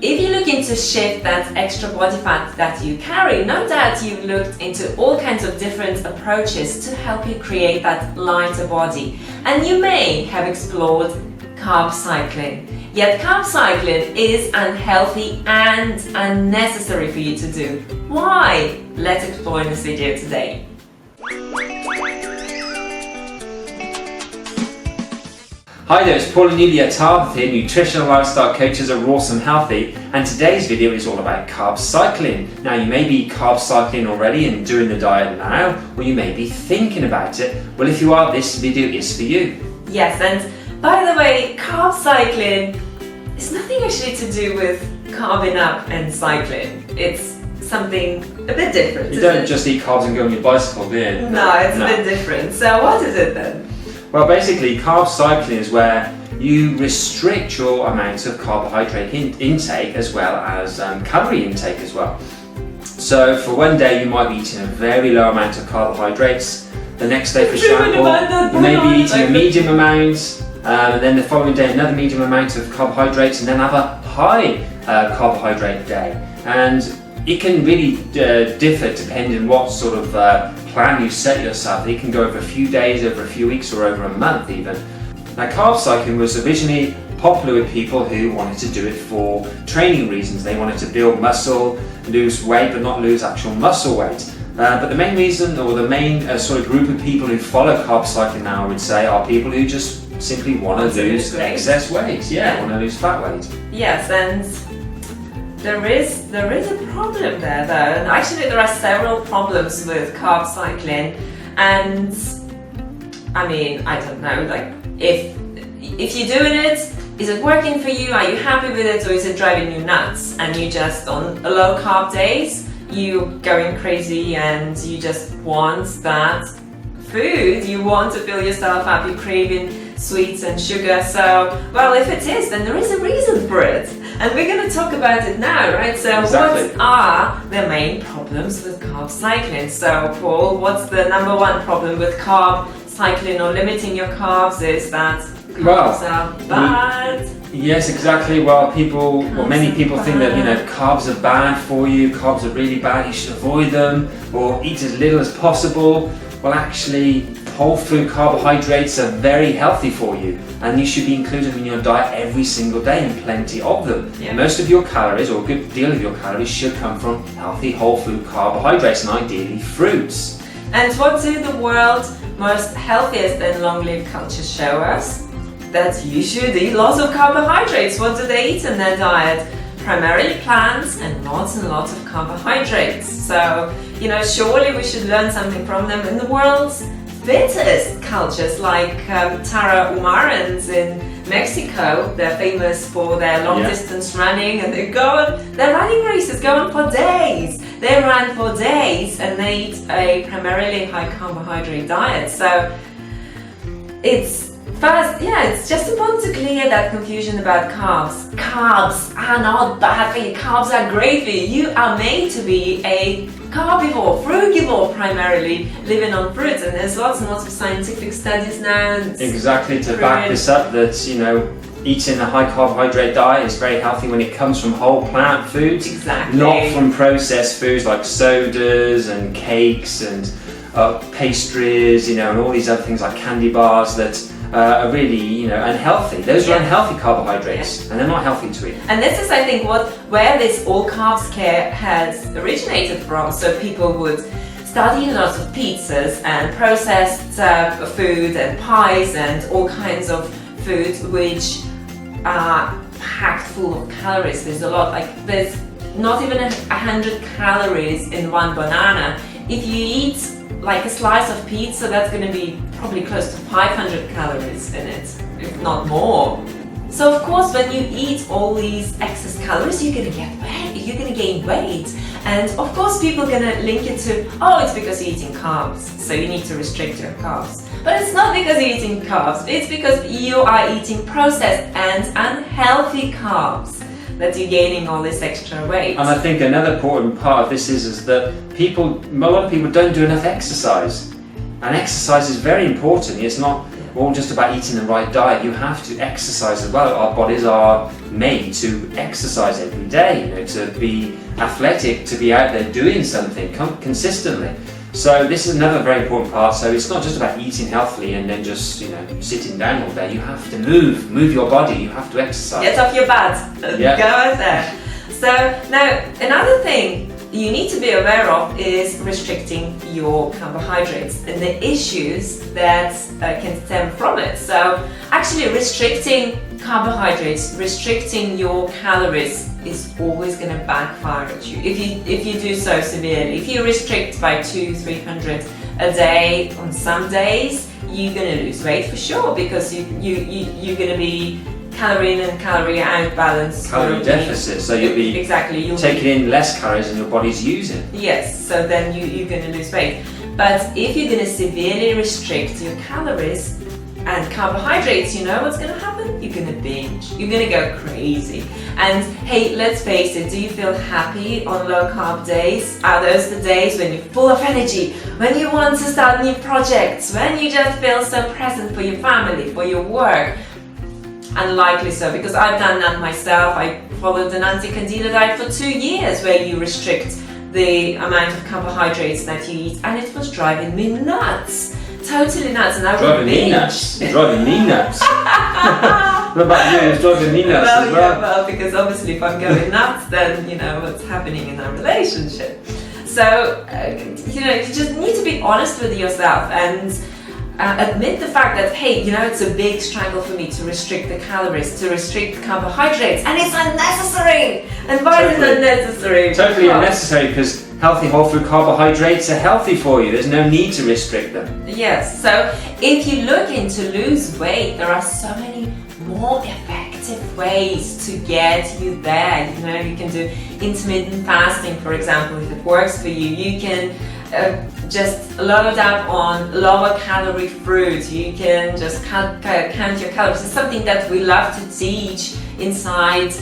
if you're looking to shift that extra body fat that you carry, no doubt you've looked into all kinds of different approaches to help you create that lighter body. And you may have explored carb cycling. Yet carb cycling is unhealthy and unnecessary for you to do. Why? Let's explore in this video today. Hi there, it's Paul and Yulia Tarbath here, nutritional lifestyle coaches of Rawk and Healthy, and today's video is all about carb cycling. Now you may be carb cycling already and doing the diet now, or you may be thinking about it. Well, if you are, this video is for you. Yes, and by the way, carb cycling is nothing actually to do with carving up and cycling. It's something a bit different. You don't just eat carbs and go on your bicycle, do you? No, it's a bit different. So what is it then? Well, basically, carb cycling is where you restrict your amount of carbohydrate intake as well as calorie intake as well. So for one day you might be eating a very low amount of carbohydrates. The next day, for example, you may be eating a medium amount, and then the following day another medium amount of carbohydrates, and then have a high carbohydrate day. And it can really differ depending on what sort of plan you set yourself. It can go over a few days, over a few weeks, or over a month even. Now, carb cycling was originally popular with people who wanted to do it for training reasons. They wanted to build muscle, lose weight, but not lose actual muscle weight. But the main reason, or the main sort of group of people who follow carb cycling now, I would say, are people who just simply want to lose excess weight. Yeah, want to lose fat weight. Yes, and there is a problem there though, and actually there are several problems with carb cycling. And I mean, I don't know, like if you're doing it, is it working for you? Are you happy with it, or is it driving you nuts? And you just on a low carb days, you're going crazy and you just want that food, you want to fill yourself up, you're craving sweets and sugar. So, well, if it is, then there is a reason for it. And we're going to talk about it now, right? So exactly. What are the main problems with carb cycling? So Paul, what's the number one problem with carb cycling or limiting your carbs? Is that carbs are bad? Yes, exactly. Well, many people think that carbs are bad for you, carbs are really bad, you should avoid them or eat as little as possible. Well, actually, whole food carbohydrates are very healthy for you, and you should be including in your diet every single day, and plenty of them. Yeah. Most of your calories, or a good deal of your calories, should come from healthy whole food carbohydrates, and ideally fruits. And what do the world's most healthiest and long-lived cultures show us? That you should eat lots of carbohydrates. What do they eat in their diet? Primarily plants and lots of carbohydrates. So, surely we should learn something from them. In the world's fittest cultures, like Tarahumarans in Mexico, they're famous for their long distance running, and their running races go on for days. They ran for days and they eat a primarily high carbohydrate diet. So it's just important to clear that confusion about carbs. Carbs are not bad for you. Carbs are great for you. You are made to be a carbivore, frugivore primarily, living on fruits, and there's lots and lots of scientific studies now. Exactly, to back this up, that eating a high carbohydrate diet is very healthy when it comes from whole plant foods. Exactly. Not from processed foods like sodas and cakes and pastries, and all these other things like candy bars that are really, unhealthy. Those are unhealthy carbohydrates, and they're not healthy to eat. And this is, I think, where this all carbs care has originated from. So people would start eating lots of pizzas and processed food and pies and all kinds of food which are packed full of calories. There's a lot, there's not even 100 calories in one banana. If you eat like a slice of pizza, that's going to be probably close to 500 calories in it, if not more. So of course, when you eat all these excess calories, you're going to get weight, you're going to gain weight. And of course, people are going to link it to, it's because you're eating carbs, so you need to restrict your carbs. But it's not because you're eating carbs, it's because you are eating processed and unhealthy carbs that you're gaining all this extra weight. And I think another important part of this is that a lot of people don't do enough exercise. And exercise is very important. It's not or just about eating the right diet. You have to exercise as well. Our bodies are made to exercise every day, you know, to be athletic, to be out there doing something consistently. So this is another very important part. So it's not just about eating healthily and then just, you know, sitting down all day. You have to move your body. You have to exercise. Get off your butt and Yeah. go out there. So now another thing you need to be aware of is restricting your carbohydrates and the issues that can stem from it. So actually restricting carbohydrates, restricting your calories is always going to backfire at you if you do so severely. If you restrict by 200-300 a day on some days, you're going to lose weight for sure, because you're going to be calorie in and calorie out balance. Calorie deficit, so you'll be taking in less calories than your body's using. Yes, so then you're going to lose weight. But if you're going to severely restrict your calories and carbohydrates, you know what's going to happen? You're going to binge. You're going to go crazy. And hey, let's face it, do you feel happy on low carb days? Are those the days when you're full of energy, when you want to start new projects, when you just feel so present for your family, for your work? Unlikely so, because I've done that myself. I followed an anti-candida diet for 2 years where you restrict the amount of carbohydrates that you eat, and it was driving me nuts. Totally nuts, and I would binge. Driving me nuts. What about you? It's driving me nuts as well. Yeah, well, because obviously if I'm going nuts, then you know what's happening in our relationship. So, you know, you just need to be honest with yourself and admit the fact that, hey, you know, it's a big struggle for me to restrict the calories, to restrict carbohydrates, and it's unnecessary. And why is it unnecessary? Totally unnecessary, because healthy whole food carbohydrates are healthy for you. There's no need to restrict them. Yes, so if you're looking to lose weight, there are so many more effective ways to get you there. You know, you can do intermittent fasting, for example, if it works for you. You can just load up on lower calorie fruit. You can just count your calories. It's something that we love to teach inside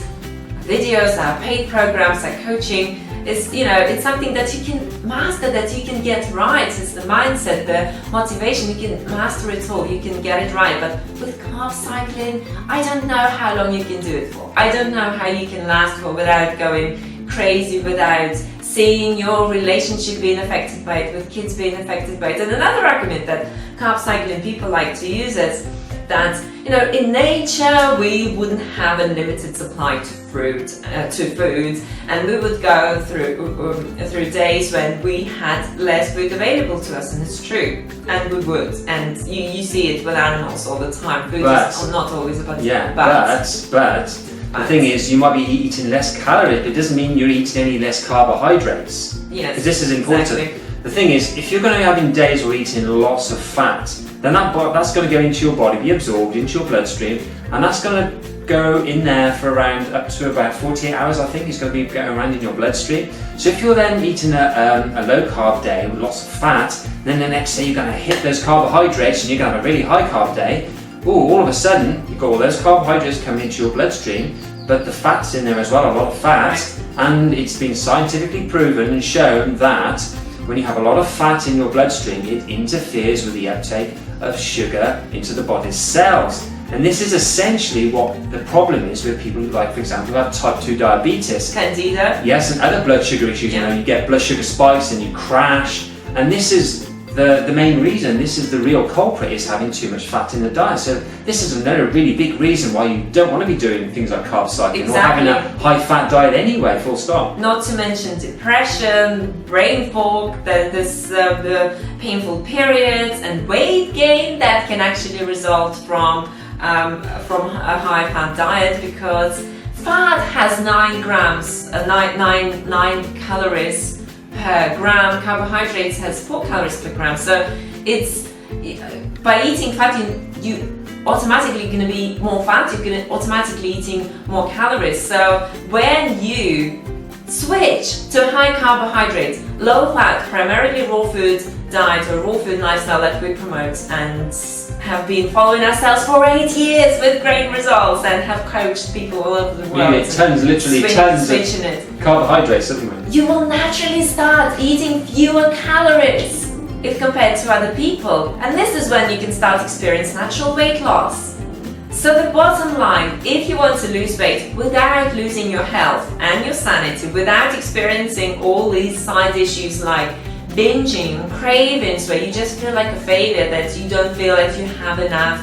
videos, our paid programs, our coaching. It's, you know, it's something that you can master, that you can get right. It's the mindset, the motivation. You can master it all. You can get it right. But with carb cycling, I don't know how long you can do it for. I don't know how you can last for without going crazy, without seeing your relationship being affected by it, with kids being affected by it. And another argument that carb cycling people like to use is that, you know, in nature we wouldn't have a limited supply to food, and we would go through days when we had less food available to us, and it's true, and we would, and you see it with animals all the time. Food is not always abundant. Yeah, but the thing is, you might be eating less calories, but it doesn't mean you're eating any less carbohydrates. Yes, because this is important. Exactly. The thing is, if you're going to be having days where you're eating lots of fat, then that's going to go into your body, be absorbed into your bloodstream, and that's going to go in there for around up to about 48 hours, I think. It's going to be going around in your bloodstream. So if you're then eating a low carb day with lots of fat, then the next day you're going to hit those carbohydrates and you're going to have a really high carb day. All of a sudden you've got all those carbohydrates coming into your bloodstream, but the fat's in there as well, a lot of fat, and it's been scientifically proven and shown that when you have a lot of fat in your bloodstream, it interferes with the uptake of sugar into the body's cells. And this is essentially what the problem is with people, like, for example, who have type 2 diabetes. Candida. Yes, and other blood sugar issues. Yeah. You know, you get blood sugar spikes and you crash. And this is the main reason, this is the real culprit, is having too much fat in the diet. So this is another really big reason why you don't want to be doing things like carb cycling or having a high fat diet anyway, full stop. Not to mention depression, brain fog, then this the painful periods and weight gain that can actually result from a high fat diet, because fat has 9 grams, 9 calories per gram. Carbohydrates has 4 calories per gram. So it's, by eating fat, you automatically going to be more fat. You're going to automatically eating more calories. So when you switch to a high carbohydrate, low fat, primarily raw food diet or raw food lifestyle that we promote and have been following ourselves for 8 years with great results, and have coached people all over the world. Literally tons of carbohydrates, haven't we? You will naturally start eating fewer calories. if compared to other people, and this is when you can start experiencing natural weight loss. So the bottom line, if you want to lose weight without losing your health and your sanity, without experiencing all these side issues like binging, cravings, where you just feel like a failure, that you don't feel that you have enough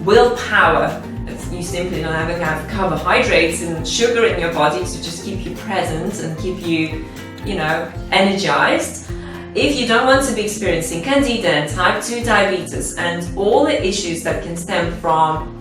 willpower, that you simply don't have enough carbohydrates and sugar in your body to just keep you present and keep you, energized. If you don't want to be experiencing candida and type 2 diabetes and all the issues that can stem from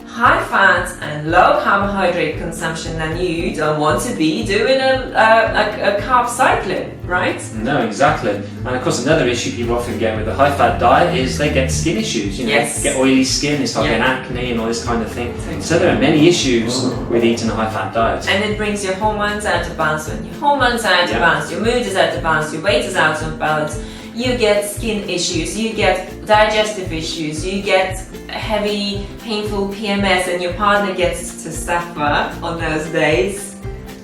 high fat and low carbohydrate consumption, then you don't want to be doing a carb cycling, right? No, exactly. And of course, another issue people often get with the high fat diet is they get skin issues. Yes. Get oily skin, they start getting acne and all this kind of thing. So there are many issues with eating a high fat diet. And it brings your hormones out of balance. When your hormones are out of balance, your mood is out of balance, your weight is out of balance, you get skin issues, you get digestive issues, you get heavy, painful PMS, and your partner gets to suffer on those days.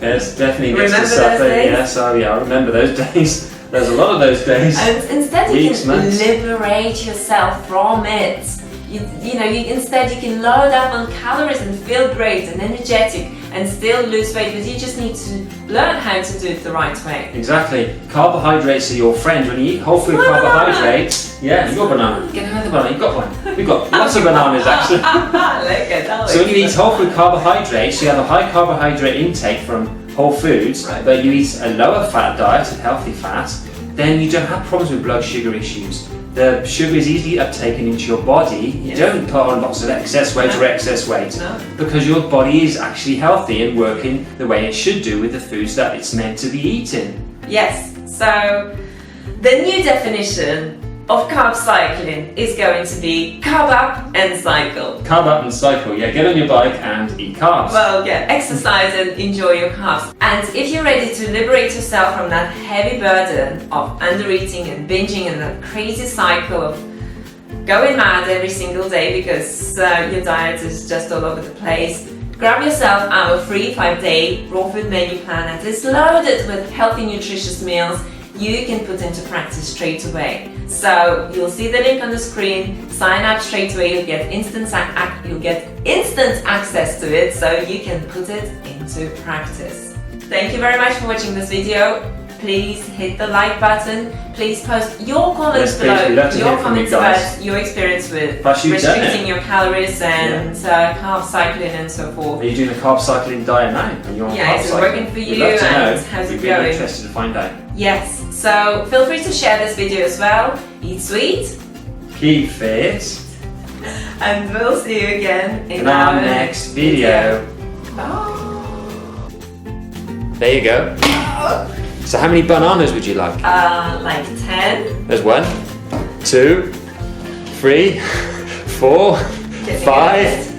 Yes, definitely gets to Remember suffer. those days? Yes, I remember those days. There's a lot of those days. And instead you Weeks, can months. liberate yourself from it. Instead you can load up on calories and feel great and energetic and still lose weight, but you just need to learn how to do it the right way. Exactly. Carbohydrates are your friend. When you eat whole food carbohydrates, you got banana. Get another banana. You've got one. We've got lots of bananas actually. Look at that. So when you eat whole food carbohydrates, you have a high carbohydrate intake from whole foods, but you eat a lower fat diet, a healthy fat, then you don't have problems with blood sugar issues. The sugar is easily uptaken into your body. You don't put on lots of excess weight because your body is actually healthy and working the way it should do with the foods that it's meant to be eating. Yes, so the new definition of carb cycling is going to be carb up and cycle. Carb up and cycle, get on your bike and eat carbs. Well, exercise and enjoy your carbs. And if you're ready to liberate yourself from that heavy burden of undereating and binging and that crazy cycle of going mad every single day because your diet is just all over the place, grab yourself our free 5-day raw food menu plan that is loaded with healthy, nutritious meals you can put into practice straight away. So you'll see the link on the screen, sign up straight away, you'll get instant access to it so you can put it into practice. Thank you very much for watching this video. Please hit the like button. Please post your comments below, your comments about your experience with restricting your calories and carb cycling and so forth. Are you doing a carb cycling diet now? Is it working for you and how's it going? We'd be interested to find out. Yes, so feel free to share this video as well. Eat sweet, keep fit, and we'll see you again in our next video. Bye. There you go. So how many bananas would you like? Like 10. There's 1, 2, 3, 4, 5.